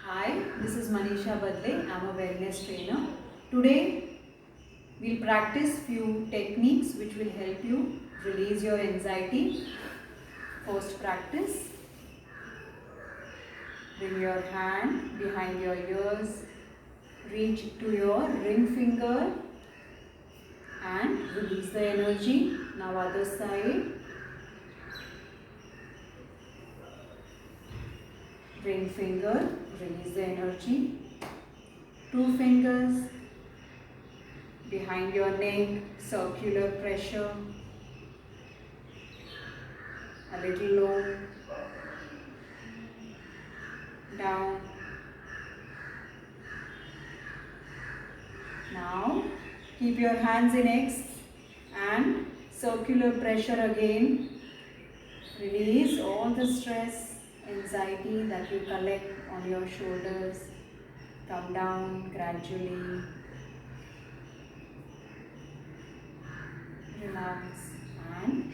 Hi, this is Manisha Badle. I'm a wellness trainer. Today we'll practice few techniques which will help you release your anxiety. First practice, bring your hand behind your ears, reach to your ring finger and release the energy. Now other side, ring finger, release the energy. Two fingers behind your neck, circular pressure, a little low, down. Now keep your hands in X and circular pressure again. Release all the stress, anxiety that you collect on your shoulders. Come down gradually. Relax and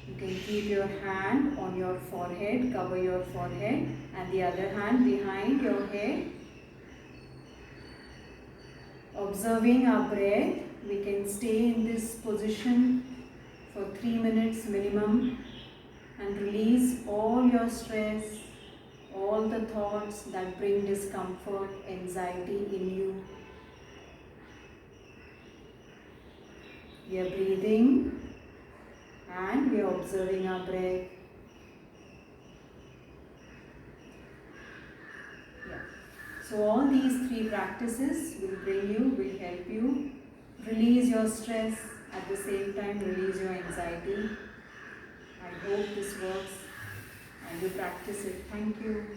you can keep your hand on your forehead, cover your forehead, and the other hand behind your head. Observing our breath, we can stay in this position for 3 minutes minimum and release all your stress, all the thoughts that bring discomfort, anxiety in you. We are breathing and we are observing our breath. So all these three practices will help you release your stress, at the same time release your anxiety. I hope this works and you practice it. Thank you.